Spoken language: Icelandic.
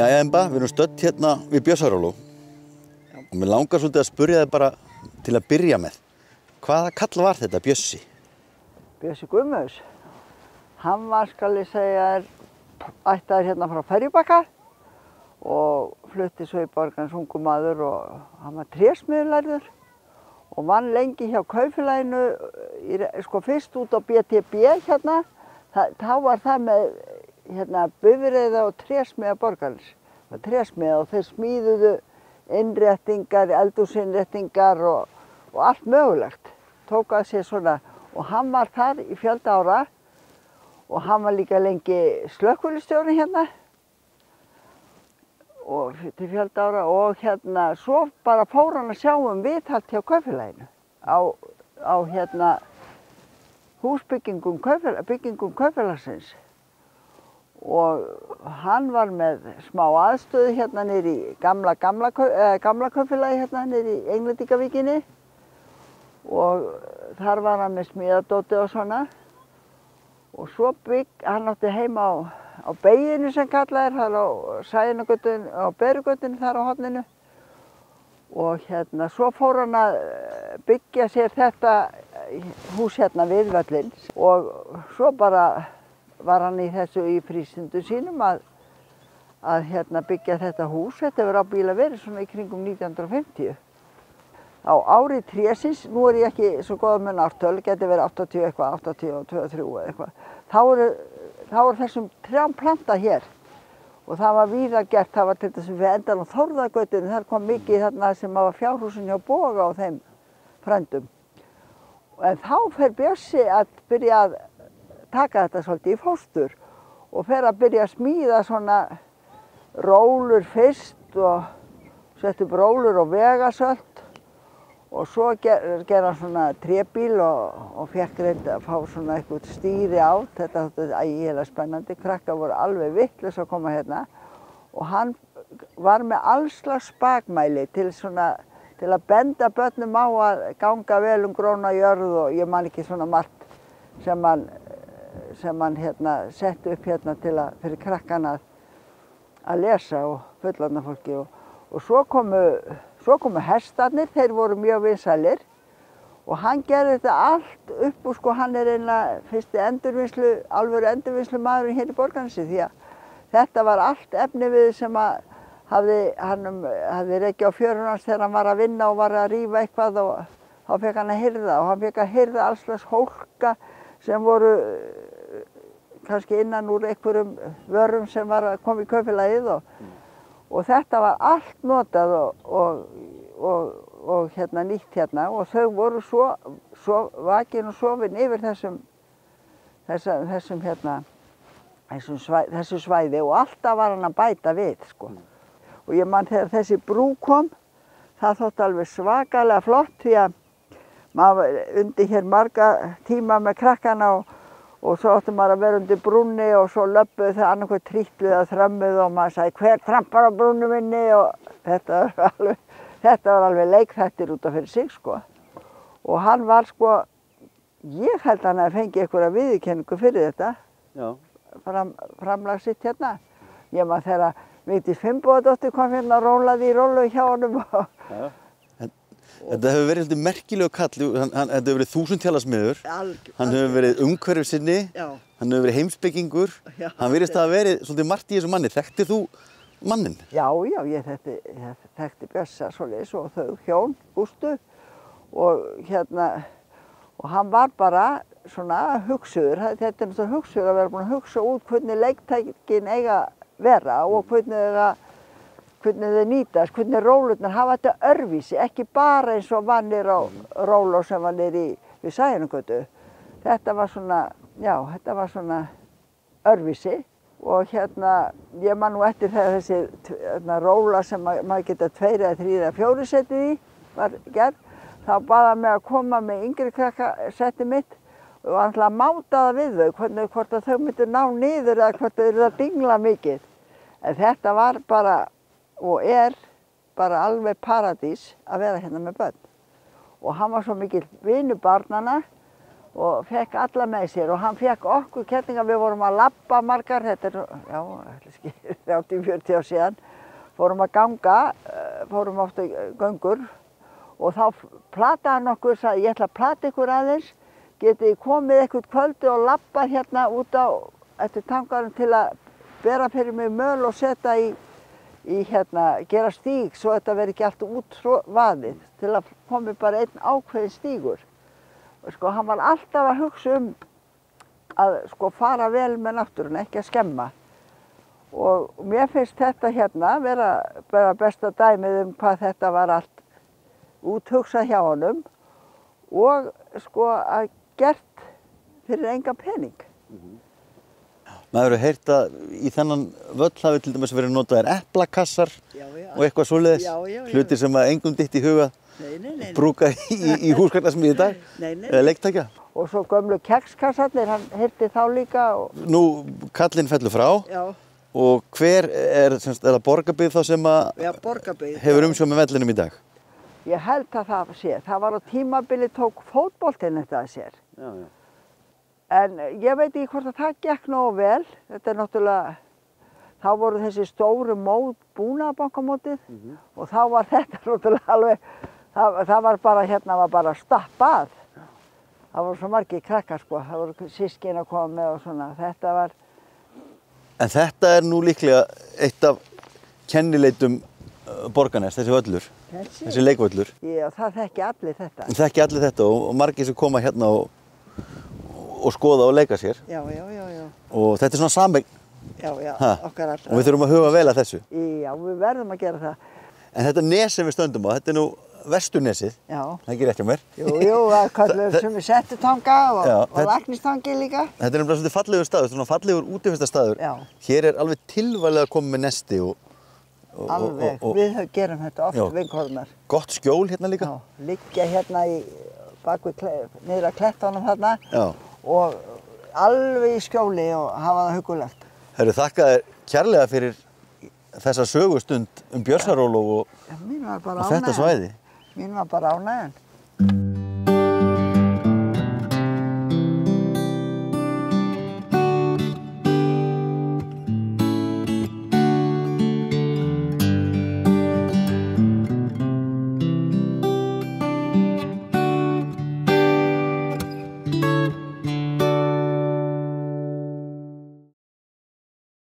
Jæja, Emba, við erum stödd hérna við Bjössaróló og mér langar svolítið að spyrja þig bara til að byrja með. Hvaða kall var þetta, Bjössi? Bjössi Guðmunds. Hann var, skal ég segja, ættaður hérna frá Ferjubakka og flutti svo í borgarnes ungur maður og hann var trésmiðurlærður og vann lengi hjá kaupfélaginu, fyrst út á BTB hérna. Þá var það með bifreiða og trésmiða borgarnes. Trésmiða og þeir smíðuðu innréttingar, eldhúsinnréttingar og allt mögulegt. Tók að sér svona og hann var þar í fjölda ára og hann var líka lengi slökkviliðsstjóri hérna og til fjölda ára og svo bara fór hann að sjá viðhald hjá kaupfélaginu á húsbyggingum kaupfélagsins. Og hann var með smá aðstöðu hérna niður í gamla kaupfélagi hérna niður í Englendingavíkinni og þar var hann með smíðadóti og svona. Og svo hann átti heima á Beyinu sem kallað þar á Sæunagötunni, á Berugötunni þar á horninu. Og svo fór hann að byggja sér þetta hús hérna við völlinn og svo bara var hann í þessu í frístundum sínum að byggja þetta hús. Þetta hefur ábyggilega verið svona í kringum 1950. Á ári trésins, nú ég ekki svo góð með ártöl, geti verið 80 eitthvað, 82, 83 eða eitthvað. Þá er þessum trjám plantað hér og það var víða gert, það var til þess að við endan á Þórðargötunni, þar kom mikið þarna sem var fjárhúsin hjá Boga og þeim frændum. En þá fer Bjössi að byrja að taka þetta svolítið í fóstur og fer að byrja að smíða svona rólur fyrst og setja upp rólur og vegasöld og svo gerði hann svona trébíl og fékk reyndi að fá svona eitthvað stýri á. Þetta þótti ægilega spennandi, krakkar voru alveg vitlaus að koma hérna og hann var með allslags bakmæli til að benda börnum á að ganga vel gróna jörð og ég man ekki svona margt sem hann setti upp hérna fyrir krakkana að lesa og fullorðna fólki og svo komu hestarnir, þeir voru mjög vinsælir og hann gerði þetta allt upp og hann er eiginlega fyrsti alvöru endurvinnslumaðurinn hér í Borgarnesi því að þetta var allt efnivið sem hann hafði rekið á fjörun hans þegar hann var að vinna og var að rífa eitthvað og þá fékk hann að hirða og hann fékk að hirða alls slags hólka sem voru kannski innan úr einhverjum vörum sem var að koma í kaupfélagið og þetta var allt notað og nýtt hérna og þau voru svo vakin og sofin yfir þessu svæði og alltaf var hann að bæta við sko. Og ég man þegar þessi brú kom, það þótti alveg svakalega flott því að maður undi hér marga tíma með krakkana og svo átti maður að vera undir brúnni og svo löbbuðu þau annarkvort trítluð eða þrömmuð og maður sagði hver trampar á brúnni minni og þetta var alveg leikþættir út af fyrir sig sko. Og hann var sko, ég held hann að fengi einhverja viðurkenningu fyrir þetta, framlag sitt hérna. Ég man þegar Vigdís Finnbogadóttir kom hérna og rólaði í rólu hjá honum Þetta hefur verið svolítið merkilegu kall, þetta hefur verið 1000-tjalasmiður, hann hefur verið umhverfissinni, hann hefur verið heimspekingur, hann virðist að hafa verið svolítið margt í þessu manni. Þekktir þú manninn? Já, ég þekkti Bjössa svoleiðis og þau hjón, Gústu og hann var bara svona hugsuður, þetta er náttúrulega hugsuður að vera búin að hugsa út hvernig leiktækin eiga vera og hvernig þau nýtast, hvernig rólurnar hafa þetta örvísi, ekki bara eins og var niður á róló sem var niður við Sæunagötu. Þetta var svona örvísi og ég man nú eftir þegar þessi róla sem maður geta 2 eða 3 eða 4 setið í var gerð, þá bað hann mig að koma með yngri krakkasettið mitt og hann ætlaði að máta það við þau, hvort að þau myndu ná niður eða hvort þau eru að dingla mikið. En þetta var bara og bara alveg paradís að vera hérna með börn. Og hann var svo mikill vinur barnanna og fekk alla með sér og hann fekk okkur kettlinga, við vorum að labba margar, þetta já, ekki 30-40 ár síðan, fórum að ganga, fórum oft göngur og þá plataði hann okkur, sagði ég ætla að plata ykkur aðeins, getið komið eitthvað kvöldi og labba hérna út á eftir tangarum til að bera fyrir mig möl og setja í hérna, gera stíg svo þetta veri ekki allt útvaðið til að komi bara einn ákveðin stígur. Og sko, hann var alltaf að hugsa að sko fara vel með náttúruna, ekki að skemma. Og mér finnst þetta hérna vera besta dæmið hvað þetta var allt úthugsað hjá honum og sko að gert fyrir engan pening. Maður hefur heyrt að í þennan völl hafi til dæmis verið notaðir eplakassar og eitthvað svoleiðis, hlutir sem að engum dytti í huga brúka í húsgagnasmíði í dag, eða leiktækja. Og svo gömlu kexkassarnir, hann heyrti þá líka. Nú, kallinn fellur frá og hver er það Borgarbyggð þá sem að hefur umsjón með vellinum í dag? Ég held að það sé, það var á tímabili tók fótboltinn þetta að sér. En ég veit ekki hvort að það gekk nógu vel. Þetta náttúrulega, þá voru þessi stóru mót Búnaðarbankamótið og þá var þetta náttúrulega alveg, það var bara hérna var bara stappað. Það voru svo margir krakkar sko, það voru systkin að koma með og svona, þetta var. En þetta er nú líklega eitt af kennileitum Borgarness, þessi völlur, þessi leikvöllur. Já, það þekki allir þetta. Það þekki allir þetta og margir sem koma hérna og skoða og leika sér. Já. Og þetta er svona sameign. Já, okkar allra. Og við þurfum að huga vel að þessu. Já, við verðum að gera það. En þetta nes sem við stöndum á, þetta er nú Vesturnesið. Já. Það er ekki rétt hjá mér. Jú, það kallum sem við settutanga og Læknistangi líka. Þetta er nefnilega svolítið fallegur staður, svona fallegur útivistarstaður. Já. Hér er alveg tilvalið að koma með nesti Alveg, við gerum þetta oft vinkonurnar. Gott skjól hérna líka. Já, liggja hérna niður að klettunum þarna. Já. Og alveg í skjóli og hafa það hugulegt. Herru, þakka þér kærlega fyrir þessa sögustund Björnsaróló og þetta svæði. Mín var bara ánægjan.